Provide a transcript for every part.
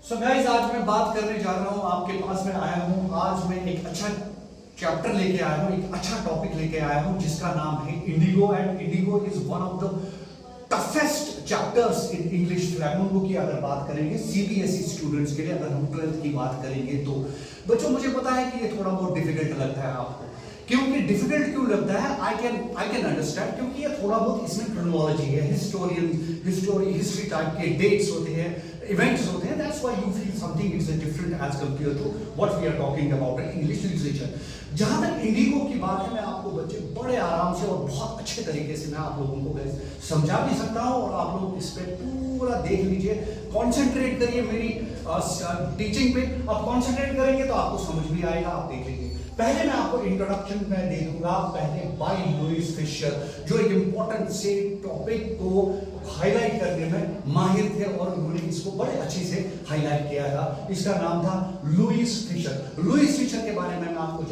So guys, आज मैं बात करने जा रहा हूँ, आपके पास में आया हूँ। आज मैं एक अच्छा चैप्टर लेके आया हूँ, एक अच्छा टॉपिक लेके आया हूँ जिसका नाम है Indigo. And Indigo is one of the toughest chapters in English grammar की अगर बात करेंगे सीबीएसई स्टूडेंट्स के लिए, अगर हम 12th की बात करेंगे तो बच्चों मुझे पता है कि ये थोड़ा बहुत डिफिकल्ट लगता है आपको। क्योंकि डिफिकल्ट क्यों लगता है, आई कैन अंडरस्टैंड, क्योंकि ये थोड़ा बहुत इसमें क्रोनोलॉजी है, हिस्ट्री टाइप के डेट्स होते हैं, इवेंट्स होते हैं। That's why you feel something it's different as compare to what we are talking about in English literature. जहां तक इंडिगो की बात है, मैं आपको बच्चे बड़े आराम से और बहुत अच्छे तरीके से मैं आप लोगों को समझा भी सकता हूं, और आप लोग इस पे पूरा देख लीजिए, कॉन्सेंट्रेट करिए मेरी टीचिंग पे। आप कॉन्सेंट्रेट करेंगे तो आपको समझ भी आएगा, आप देख लीजिए। पहले मैं आपको इंट्रोडक्शन में दे दूंगा, पहले बाय लुईस फिशर, जो एक इंपॉर्टेंट से टॉपिक को हाईलाइट करने में माहिर थे और उन्होंने इसको बड़े अच्छे से हाईलाइट किया था। इसका नाम था लुईस फिशर। लुईस फिशर के बारे में मैं आपको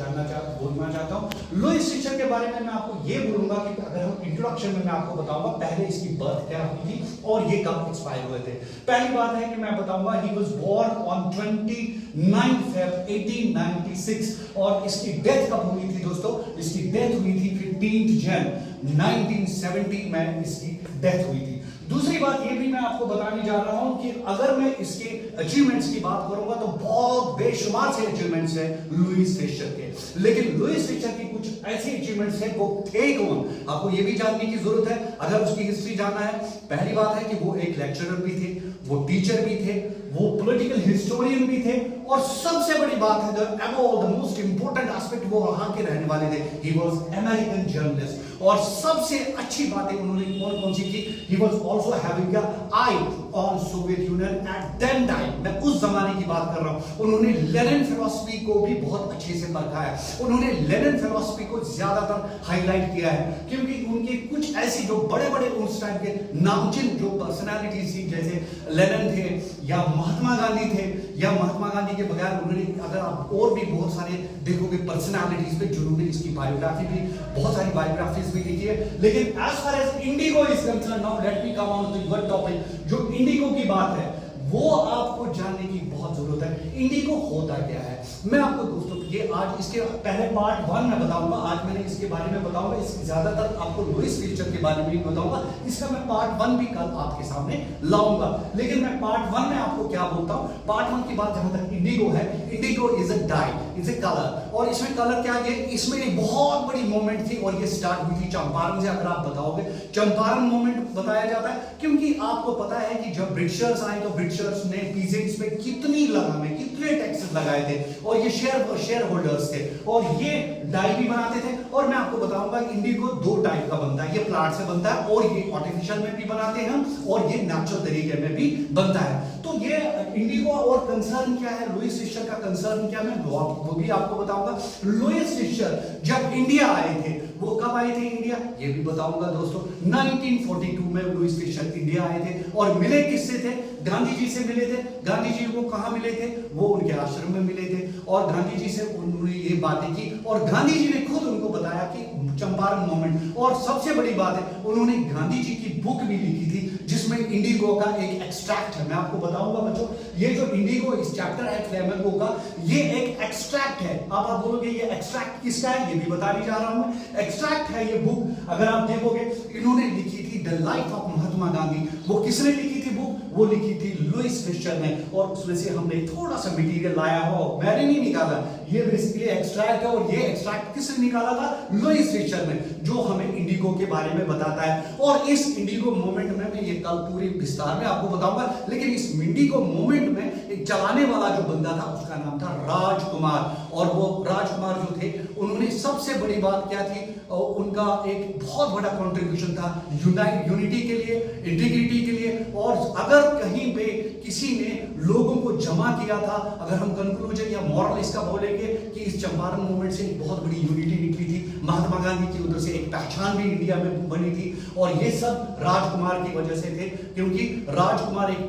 बोलना चाहता हूं। लुईस फिशर के बारे में मैं आपको ये बोलूंगा कि अगर हम इंट्रोडक्शन में मैं आपको बताऊंगा पहले इसकी बर्थ क्या हुई थी और ये कब एक्सपायर हुए थे। पहली बात है कि मैं बताऊंगा he was born on 29 Feb 1896, और इसकी डेथ कब हुई थी दोस्तों? इसकी डेथ हुई थी 15 जन 1970 में इसकी डेथ हुई थी। दूसरी बात ये भी मैं आपको बताने जा रहा हूं कि अगर मैं इसके अचीवमेंट्स की बात करूंगा तो बहुत बेशुमार से अचीवमेंट्स हैं लुईस फिशर के, लेकिन लुईस फिशर की कुछ ऐसी अचीवमेंट्स हैं, वो थे कौन, आपको ये भी जानने की जरूरत है अगर उसकी हिस्ट्री जानना है। पहली बात है कि वो एक लेक्चरर भी थे, वो टीचर भी थे, वो पॉलिटिकल हिस्टोरियन भी थे, और सबसे बड़ी बात है द मोस्ट इंपोर्टेंट एस्पेक्ट, वो वहां के रहने वाले थे। ही वाज अमेरिकन जर्नलिस्ट, और सबसे अच्छी बातें उन्होंने कौन सी की? He was also having a I on Soviet union at that time. मैं उस जमाने की बात कर रहा हूं। उन्होंने लेनिन फिलॉसफी को भी बहुत अच्छे से परखा है, उन्होंने लेनिन फिलॉसफी को ज्यादातर हाईलाइट किया है, क्योंकि उनके कुछ ऐसे जो बड़े बड़े उस टाइम के नामचीन जो पर्सनालिटीज थी, जैसे लेनिन थे या महात्मा गांधी थे, या महात्मा गांधी के बगैर उन्होंने, अगर आप और भी बहुत सारे देखोगे पर्सनालिटीज पे जिन्होंने इसकी बायोग्राफी भी, बहुत सारी बायोग्राफीज भी लिखी है। लेकिन as far as indigo is concerned, now let me come on to your topic. जो इंडिगो की बात है वो आपको जानने की बहुत जरूरत है। इंडिगो होता क्या है, मैं आपको दोस्तों ये आज इसके पहले पार्ट 1 में बताऊंगा। आज मैंने इसके बारे में बताऊंगा, इसकी ज्यादातर आपको लुईस फिशर के बारे में ही बताऊंगा। इसका मैं पार्ट 1 भी कल आपके सामने लाऊंगा, लेकिन मैं पार्ट 1 में आपको क्या बोलता हूं, पार्ट 1 की बात जहां तक इंडिगो है, indigo is a dye, is a colour, और इसमें कलर क्या है? इसमें एक बहुत बड़ी मूवमेंट थी, और ये स्टार्ट हुई थी चंपारण से। अगर आप बताओगे चंपारण मूवमेंट बताया जाता है क्योंकि आपको पता है कि जब ब्रिटिशर्स आए तो ब्रिटिशर्स ने पीजेंट्स पे कितनी लगामे, कितने टैक्सेस लगाए थे, और ये शेयर होल्डर्स थे, और ये डाई भी बनाते थे। और मैं आपको बताऊंगा इंडिगो 2 टाइप का बनता है, ये प्लांट से बनता है, और ये आर्टिफिशियल में भी बनाते हैं हम, और ये नेचुरल तरीके में भी बनता है। तो ये इंडिगो, और कंसर्न क्या है लुईस फिशर का, कंसर्न क्या है वो भी आपको बताऊंगा। लुईस फिशर जब इंडिया आए थे, वो कब आए थे इंडिया, ये भी बताऊंगा दोस्तों। 1942 में लुईस फिशर इंडिया आए थे, और मिले किससे थे? गांधी जी से मिले थे। गांधी जी को कहां मिले थे? वो उनके आश्रम में मिले थे, और गांधी जी से उन्होंने ये बातें की, और गांधी जी ने खुद उनको बताया कि चंपारण मूवमेंट। और सबसे बड़ी बात है, उन्होंने गांधी जी की बुक भी लिखी थी जिसमें इंडिगो का एक एक्सट्रैक्ट है। मैं आपको बताऊंगा बच्चों, ये जो इंडिगो इस चैप्टर है फ्लेमेंको का, ये एक एक्सट्रैक्ट है। अब आप बोलोगे ये एक्सट्रैक्ट किसका है, ये भी बताने जा रहा हूं मैं। एक्सट्रैक्ट है ये बुक, अगर आप देखोगे इन्होंने लिखी थी the life of Mahatma Gandhi. वो किसने लिखी थी बुक? वो लिखी थी लुईस फिशर ने, और उसमें से हमने थोड़ा सा मटेरियल लाया हो, मैंने नहीं निकाला, ये बेसिकली एक्सट्रैक्ट है, और ये एक्सट्रैक्ट किसने निकाला था? लुईस फिशर ने, जो हमें इंडिगो के बारे में बताता है। और इस इंडिगो मूवमेंट में मैं ये कल पूरी विस्तार में आपको बताऊंगा, लेकिन इस इंडिगो मूवमेंट में एक चलाने वाला जो बंदा था उसका नाम था राजकुमार। और वो राजकुमार जो थे, उन्होंने सबसे बड़ी बात क्या थी, उनका एक बहुत बड़ा कंट्रीब्यूशन था यूनिटी के लिए, इंटीग्रिटी के लिए। और अगर कहीं पे किसी ने लोगों को जमा किया था, अगर हम कंक्लूजन या मॉरल इसका बोलेंगे कि इस चंपारण मूवमेंट से एक बहुत बड़ी यूनिटी निकली थी, महात्मा गांधी की उधर से एक पहचान भी इंडिया में बनी थी, और ये सब राजकुमार की वजह से थे, क्योंकि राजकुमार एक